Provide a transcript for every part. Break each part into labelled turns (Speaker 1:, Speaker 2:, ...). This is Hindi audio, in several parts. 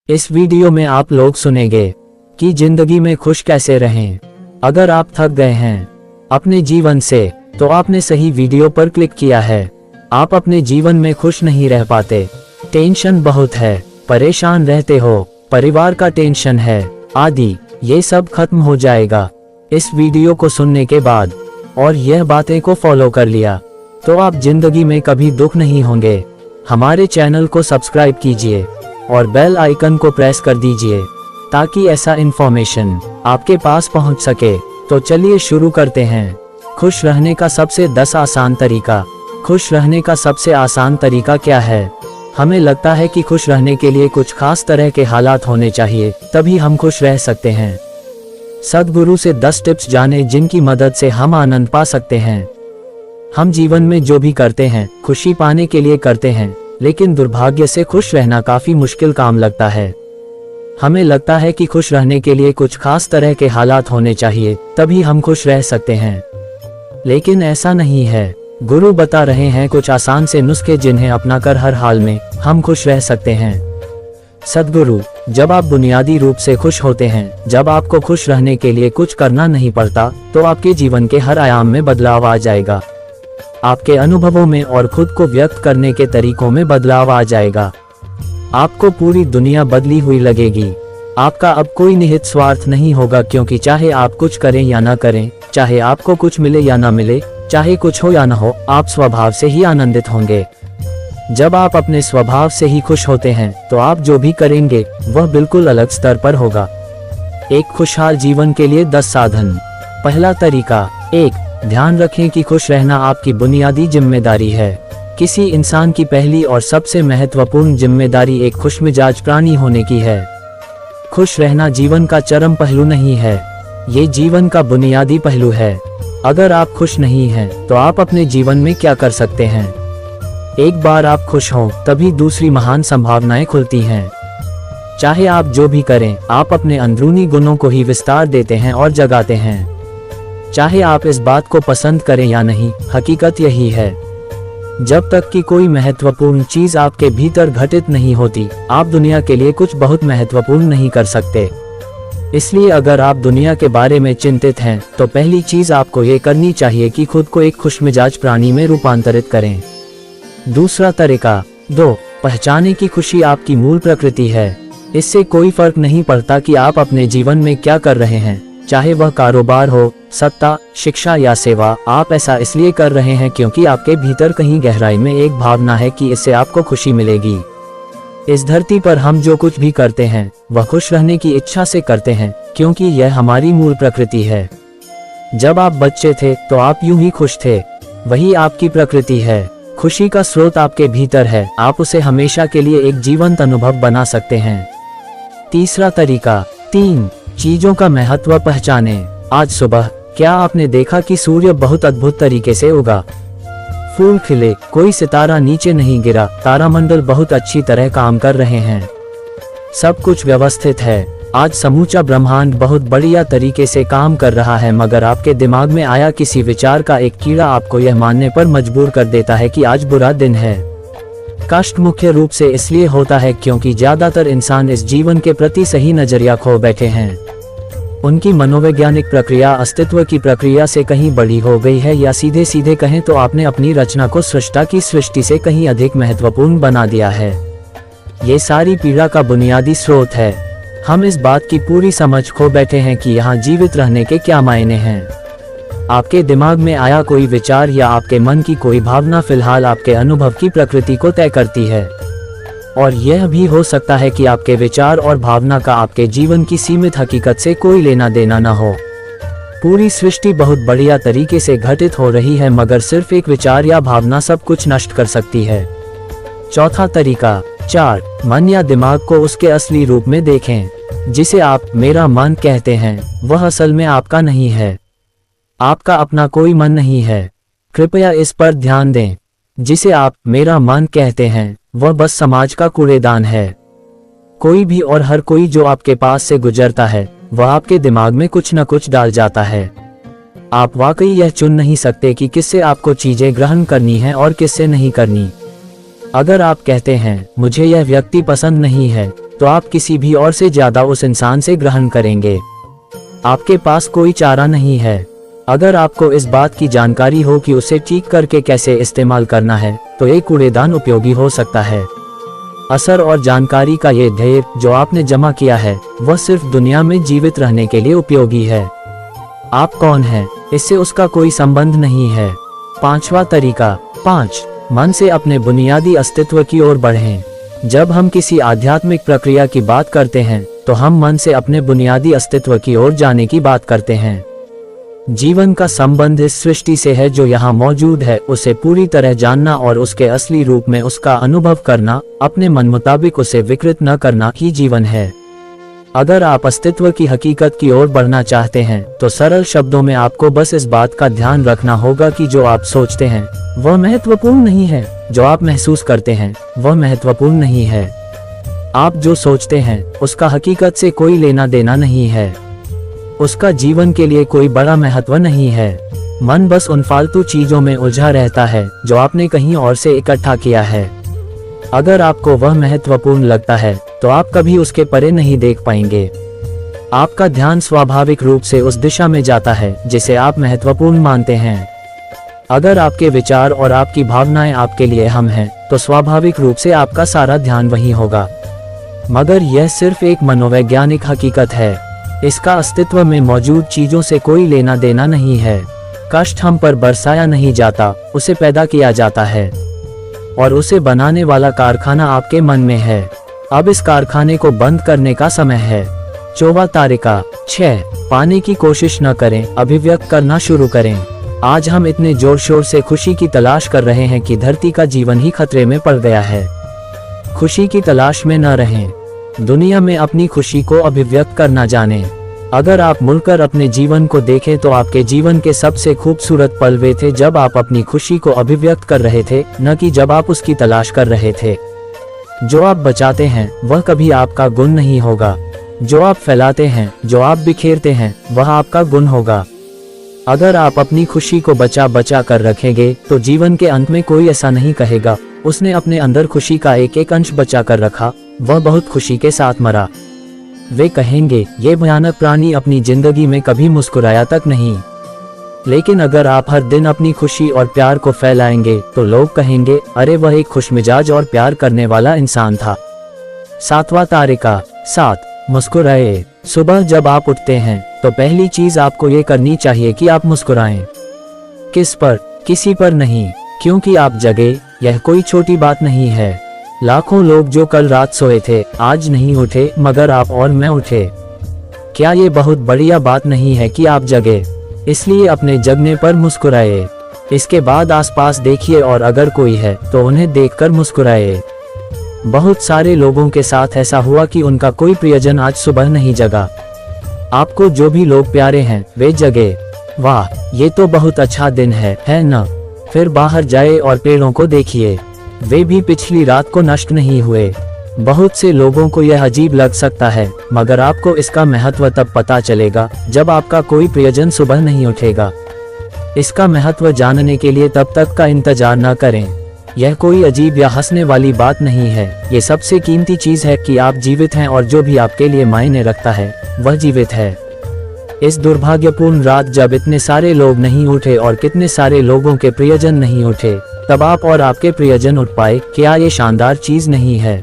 Speaker 1: इस वीडियो में आप लोग सुनेंगे कि जिंदगी में खुश कैसे रहें। अगर आप थक गए हैं अपने जीवन से तो आपने सही वीडियो पर क्लिक किया है। आप अपने जीवन में खुश नहीं रह पाते, टेंशन बहुत है, परेशान रहते हो, परिवार का टेंशन है आदि, ये सब खत्म हो जाएगा इस वीडियो को सुनने के बाद। और यह बातें को फॉलो कर लिया तो आप जिंदगी में कभी दुख नहीं होंगे। हमारे चैनल को सब्सक्राइब कीजिए और बेल आइकन को प्रेस कर दीजिए ताकि ऐसा इन्फॉर्मेशन आपके पास पहुंच सके। तो चलिए शुरू करते हैं। खुश रहने का सबसे 10 आसान तरीका। खुश रहने का सबसे आसान तरीका क्या है? हमें लगता है कि खुश रहने के लिए कुछ खास तरह के हालात होने चाहिए, तभी हम खुश रह सकते हैं। सद्गुरु से 10 टिप्स जाने जिनकी मदद से हम आनंद पा सकते हैं। हम जीवन में जो भी करते हैं खुशी पाने के लिए करते हैं, लेकिन दुर्भाग्य से खुश रहना काफी मुश्किल काम लगता है। हमें लगता है कि खुश रहने के लिए कुछ खास तरह के हालात होने चाहिए, तभी हम खुश रह सकते हैं, लेकिन ऐसा नहीं है। गुरु बता रहे हैं कुछ आसान से नुस्खे जिन्हें अपनाकर हर हाल में हम खुश रह सकते हैं। सद्गुरु, जब आप बुनियादी रूप से खुश होते हैं, जब आपको खुश रहने के लिए कुछ करना नहीं पड़ता, तो आपके जीवन के हर आयाम में बदलाव आ जाएगा। आपके अनुभवों में और खुद को व्यक्त करने के तरीकों में बदलाव आ जाएगा। आपको पूरी दुनिया बदली हुई लगेगी। आपका अब कोई निहित स्वार्थ नहीं होगा, क्योंकि चाहे आप कुछ करें या ना करें, चाहे आपको कुछ मिले या ना मिले, चाहे कुछ हो या ना हो, आप स्वभाव से ही आनंदित होंगे। जब आप अपने स्वभाव से ही खुश होते हैं तो आप जो भी करेंगे वह बिल्कुल अलग स्तर पर होगा। एक खुशहाल जीवन के लिए 10 साधन। पहला तरीका। 1. ध्यान रखें कि खुश रहना आपकी बुनियादी जिम्मेदारी है। किसी इंसान की पहली और सबसे महत्वपूर्ण जिम्मेदारी एक खुशमिजाज प्राणी होने की है। खुश रहना जीवन का चरम पहलू नहीं है, ये जीवन का बुनियादी पहलू है। अगर आप खुश नहीं हैं तो आप अपने जीवन में क्या कर सकते हैं? एक बार आप खुश हों तभी दूसरी महान संभावनाएं खुलती हैं। चाहे आप जो भी करें, आप अपने अंदरूनी गुणों को ही विस्तार देते हैं और जगाते हैं। चाहे आप इस बात को पसंद करें या नहीं, हकीकत यही है। जब तक कि कोई महत्वपूर्ण चीज आपके भीतर घटित नहीं होती, आप दुनिया के लिए कुछ बहुत महत्वपूर्ण नहीं कर सकते। इसलिए अगर आप दुनिया के बारे में चिंतित हैं तो पहली चीज आपको ये करनी चाहिए कि खुद को एक खुशमिजाज प्राणी में रूपांतरित करें। दूसरा तरीका। 2. पहचाने की खुशी आपकी मूल प्रकृति है। इससे कोई फर्क नहीं पड़ता कि आप अपने जीवन में क्या कर रहे हैं, चाहे वह कारोबार हो, सत्ता, शिक्षा या सेवा। आप ऐसा इसलिए कर रहे हैं क्योंकि आपके भीतर कहीं गहराई में एक भावना है कि इससे आपको खुशी मिलेगी। इस धरती पर हम जो कुछ भी करते हैं वह खुश रहने की इच्छा से करते हैं, क्योंकि यह हमारी मूल प्रकृति है। जब आप बच्चे थे तो आप यूं ही खुश थे, वही आपकी प्रकृति है। खुशी का स्रोत आपके भीतर है, आप उसे हमेशा के लिए एक जीवंत अनुभव बना सकते हैं। तीसरा तरीका। 3. चीजों का महत्व पहचानें। आज सुबह क्या आपने देखा कि सूर्य बहुत अद्भुत तरीके से उगा? फूल खिले, कोई सितारा नीचे नहीं गिरा, तारामंडल बहुत अच्छी तरह काम कर रहे हैं, सब कुछ व्यवस्थित है। आज समूचा ब्रह्मांड बहुत बढ़िया तरीके से काम कर रहा है, मगर आपके दिमाग में आया किसी विचार का एक कीड़ा आपको यह मानने पर मजबूर कर देता है कि आज बुरा दिन है। कष्ट मुख्य रूप से इसलिए होता है क्योंकि ज्यादातर इंसान इस जीवन के प्रति सही नजरिया खो बैठे हैं। उनकी मनोवैज्ञानिक प्रक्रिया अस्तित्व की प्रक्रिया से कहीं बड़ी हो गई है, या सीधे सीधे कहें तो आपने अपनी रचना को सृष्टा की सृष्टि से कहीं अधिक महत्वपूर्ण बना दिया है। ये सारी पीड़ा का बुनियादी स्रोत है। हम इस बात की पूरी समझ खो बैठे हैं कि यहाँ जीवित रहने के क्या मायने हैं। आपके दिमाग में आया कोई विचार या आपके मन की कोई भावना फिलहाल आपके अनुभव की प्रकृति को तय करती है। और यह भी हो सकता है कि आपके विचार और भावना का आपके जीवन की सीमित हकीकत से कोई लेना देना न हो। पूरी सृष्टि बहुत बढ़िया तरीके से घटित हो रही है, मगर सिर्फ एक विचार या भावना सब कुछ नष्ट कर सकती है। चौथा तरीका। 4. मन या दिमाग को उसके असली रूप में देखें। जिसे आप मेरा मन कहते हैं वह असल में आपका नहीं है। आपका अपना कोई मन नहीं है, कृपया इस पर ध्यान दें। जिसे आप मेरा मन कहते हैं वह बस समाज का कूड़ेदान है। कोई भी और हर कोई जो आपके पास से गुजरता है वह आपके दिमाग में कुछ न कुछ डाल जाता है। आप वाकई यह चुन नहीं सकते कि किससे आपको चीजें ग्रहण करनी है और किससे नहीं करनी। अगर आप कहते हैं मुझे यह व्यक्ति पसंद नहीं है, तो आप किसी भी और से ज्यादा उस इंसान से ग्रहण करेंगे। आपके पास कोई चारा नहीं है। अगर आपको इस बात की जानकारी हो कि उसे ठीक करके कैसे इस्तेमाल करना है, तो एक कूड़ेदान उपयोगी हो सकता है। असर और जानकारी का ये ढेर जो आपने जमा किया है, वह सिर्फ दुनिया में जीवित रहने के लिए उपयोगी है। आप कौन हैं, इससे उसका कोई संबंध नहीं है। 5वां तरीका 5 मन से अपने बुनियादी अस्तित्व की ओर बढ़ें। जब हम किसी आध्यात्मिक प्रक्रिया की बात करते हैं, तो हम मन से अपने बुनियादी अस्तित्व की ओर जाने की बात करते हैं। जीवन का संबंध इस सृष्टि से है जो यहाँ मौजूद है, उसे पूरी तरह जानना और उसके असली रूप में उसका अनुभव करना, अपने मन मुताबिक उसे विकृत न करना ही जीवन है। अगर आप अस्तित्व की हकीकत की ओर बढ़ना चाहते हैं, तो सरल शब्दों में आपको बस इस बात का ध्यान रखना होगा कि जो आप सोचते हैं वह महत्वपूर्ण नहीं है, जो आप महसूस करते हैं वह महत्वपूर्ण नहीं है। आप जो सोचते हैं उसका हकीकत से कोई लेना देना नहीं है, उसका जीवन के लिए कोई बड़ा महत्व नहीं है। मन बस उन फालतू चीजों में उलझा रहता है जो आपने कहीं और से इकट्ठा किया है। अगर आपको वह महत्वपूर्ण लगता है, तो आप कभी उसके परे नहीं देख पाएंगे। आपका ध्यान स्वाभाविक रूप से उस दिशा में जाता है जिसे आप महत्वपूर्ण मानते हैं। अगर आपके विचार और आपकी भावनाएं आपके लिए अहम हैं, तो स्वाभाविक रूप से आपका सारा ध्यान वहीं होगा। मगर यह सिर्फ एक मनोवैज्ञानिक हकीकत है। इसका अस्तित्व में मौजूद चीजों से कोई लेना देना नहीं है। कष्ट हम पर बरसाया नहीं जाता, उसे पैदा किया जाता है, और उसे बनाने वाला कारखाना आपके मन में है। अब इस कारखाने को बंद करने का समय है। 4वां तरीका 6 पाने की कोशिश न करें, अभिव्यक्त करना शुरू करें। आज हम इतने जोर शोर से खुशी की तलाश कर रहे हैं कि धरती का जीवन ही खतरे में पड़ गया है। खुशी की तलाश में न रहें, दुनिया में अपनी खुशी को अभिव्यक्त करना जानें। अगर आप मुड़कर अपने जीवन को देखें, तो आपके जीवन के सबसे खूबसूरत पल वे थे जब आप अपनी खुशी को अभिव्यक्त कर रहे थे, न कि जब आप उसकी तलाश कर रहे थे। जो आप बचाते हैं वह कभी आपका गुण नहीं होगा। जो आप फैलाते हैं, जो आप बिखेरते हैं, वह आपका गुण होगा। अगर आप अपनी खुशी को बचा बचा कर रखेंगे, तो जीवन के अंत में कोई ऐसा नहीं कहेगा, उसने अपने अंदर खुशी का एक एक अंश बचा कर रखा, वह बहुत खुशी के साथ मरा। वे कहेंगे, ये भयानक प्राणी अपनी जिंदगी में कभी मुस्कुराया तक नहीं। लेकिन अगर आप हर दिन अपनी खुशी और प्यार को फैलाएंगे, तो लोग कहेंगे, अरे वह एक खुशमिजाज और प्यार करने वाला इंसान था। 7वां तरीका 7 मुस्कुराए। सुबह जब आप उठते हैं, तो पहली चीज आपको ये करनी चाहिए कि आप मुस्कुराएं। किस पर? किसी पर नहीं, क्योंकि आप जगे। यह कोई छोटी बात नहीं है। लाखों लोग जो कल रात सोए थे, आज नहीं उठे, मगर आप और मैं उठे। क्या ये बहुत बढ़िया बात नहीं है कि आप जगे? इसलिए अपने जगने पर मुस्कुराए। इसके बाद आसपास देखिए, और अगर कोई है तो उन्हें देखकर मुस्कुराए। बहुत सारे लोगों के साथ ऐसा हुआ कि उनका कोई प्रियजन आज सुबह नहीं जगा। आपको जो भी लोग प्यारे हैं वे जगे। वाह, ये तो बहुत अच्छा दिन है ना? फिर बाहर जाए और पेड़ों को देखिए, वे भी पिछली रात को नष्ट नहीं हुए। बहुत से लोगों को यह अजीब लग सकता है, मगर आपको इसका महत्व तब पता चलेगा जब आपका कोई प्रियजन सुबह नहीं उठेगा। इसका महत्व जानने के लिए तब तक का इंतजार न करें। यह कोई अजीब या हंसने वाली बात नहीं है। ये सबसे कीमती चीज है कि आप जीवित हैं, और जो भी आपके लिए मायने रखता है वह जीवित है। इस दुर्भाग्यपूर्ण रात जब इतने सारे लोग नहीं उठे और कितने सारे लोगों के प्रियजन नहीं उठे, तब आप और आपके प्रियजन उठ पाए। क्या ये शानदार चीज नहीं है?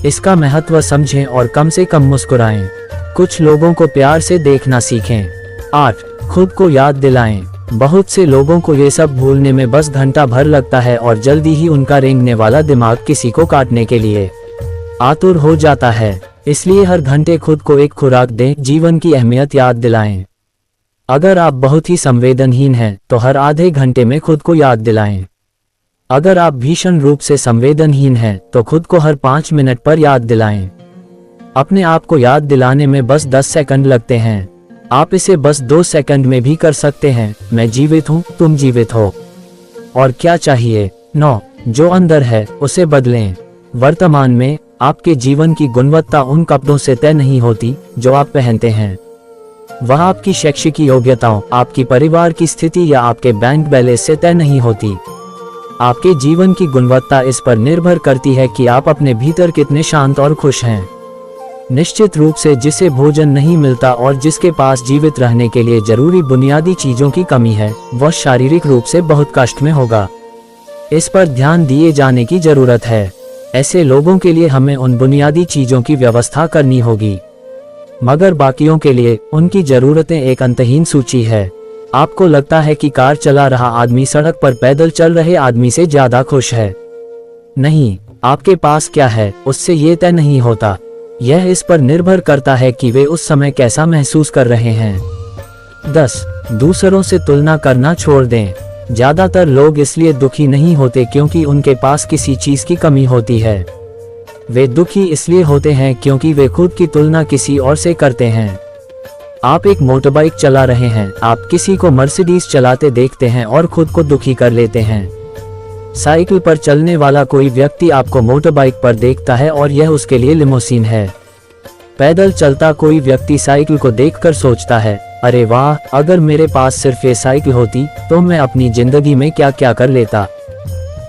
Speaker 1: इसका महत्व समझें और कम से कम मुस्कुराएं। कुछ लोगों को प्यार से देखना सीखें। 8 खुद को याद दिलाएं। बहुत से लोगों को ये सब भूलने में बस घंटा भर लगता है, और जल्दी ही उनका रेंगने वाला दिमाग किसी को काटने के लिए आतुर हो जाता है। इसलिए हर घंटे खुद को एक खुराक दें, जीवन की अहमियत याद दिलाएं। अगर आप बहुत ही संवेदनहीन हैं, तो हर आधे घंटे में खुद को याद दिलाएं। अगर आप भीषण रूप से संवेदनहीन हैं, तो खुद को हर 5 मिनट पर याद दिलाएं। अपने आप को याद दिलाने में बस 10 सेकंड लगते हैं। आप इसे बस 2 सेकंड में भी कर सकते हैं। मैं जीवित हूँ, तुम जीवित हो। और क्या चाहिए? 9 जो अंदर है उसे बदलें। वर्तमान में आपके जीवन की गुणवत्ता उन कपड़ों से तय नहीं होती जो आप पहनते हैं। वह आपकी शैक्षिक योग्यताओं, आपकी परिवार की स्थिति या आपके बैंक बैलेंस से तय नहीं होती। आपके जीवन की गुणवत्ता इस पर निर्भर करती है कि आप अपने भीतर कितने शांत और खुश हैं। निश्चित रूप से जिसे भोजन नहीं मिलता और जिसके पास जीवित रहने के लिए जरूरी बुनियादी चीजों की कमी है, वह शारीरिक रूप से बहुत कष्ट में होगा। इस पर ध्यान दिए जाने की जरूरत है। ऐसे लोगों के लिए हमें उन बुनियादी चीजों की व्यवस्था करनी होगी, मगर बाकियों के लिए उनकी जरूरतें एक अंतहीन सूची है। आपको लगता है कि कार चला रहा आदमी सड़क पर पैदल चल रहे आदमी से ज्यादा खुश है। नहीं, आपके पास क्या है उससे ये तय नहीं होता। यह इस पर निर्भर करता है कि वे उस समय कैसा महसूस कर रहे हैं। 10. दूसरों से तुलना करना छोड़ दें। ज्यादातर लोग इसलिए दुखी नहीं होते क्योंकि उनके पास किसी चीज की कमी होती है। वे दुखी इसलिए होते हैं क्योंकि वे खुद की तुलना किसी और से करते हैं। आप एक मोटरबाइक चला रहे हैं, आप किसी को मर्सिडीज चलाते देखते हैं और खुद को दुखी कर लेते हैं। साइकिल पर चलने वाला कोई व्यक्ति आपको मोटरबाइक पर देखता है और यह उसके लिए लिमोसीन है। पैदल चलता कोई व्यक्ति साइकिल को देखकर सोचता है, अरे वाह, अगर मेरे पास सिर्फ ये साइकिल होती तो मैं अपनी जिंदगी में क्या क्या कर लेता।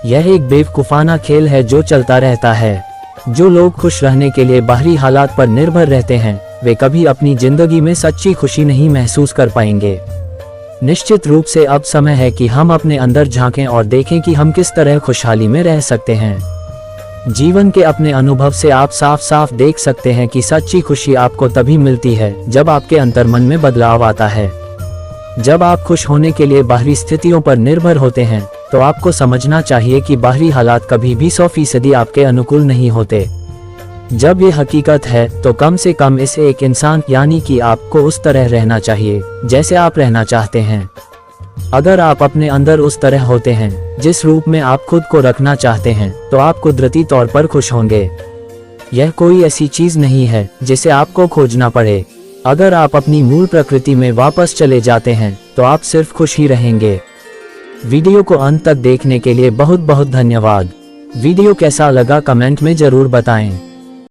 Speaker 1: यह एक बेवकूफाना खेल है जो चलता रहता है। जो लोग खुश रहने के लिए बाहरी हालात पर निर्भर रहते हैं, वे कभी अपनी जिंदगी में सच्ची खुशी नहीं महसूस कर पाएंगे। निश्चित रूप से अब समय है कि हम अपने अंदर झांकें और देखें कि हम किस तरह खुशहाली में रह सकते हैं। जीवन के अपने अनुभव से आप साफ साफ देख सकते हैं कि सच्ची खुशी आपको तभी मिलती है जब आपके अंतर्मन में बदलाव आता है। जब आप खुश होने के लिए बाहरी स्थितियों पर निर्भर होते हैं, तो आपको समझना चाहिए कि बाहरी हालात कभी भी 100% आपके अनुकूल नहीं होते। जब ये हकीकत है, तो कम से कम इसे एक इंसान यानी कि आपको उस तरह रहना चाहिए जैसे आप रहना चाहते हैं। अगर आप अपने अंदर उस तरह होते हैं जिस रूप में आप खुद को रखना चाहते हैं, तो आप कुदरती तौर पर खुश होंगे। यह कोई ऐसी चीज नहीं है जिसे आपको खोजना पड़े। अगर आप अपनी मूल प्रकृति में वापस चले जाते हैं, तो आप सिर्फ खुश ही रहेंगे। वीडियो को अंत तक देखने के लिए बहुत बहुत धन्यवाद। वीडियो कैसा लगा कमेंट में जरूर बताएं।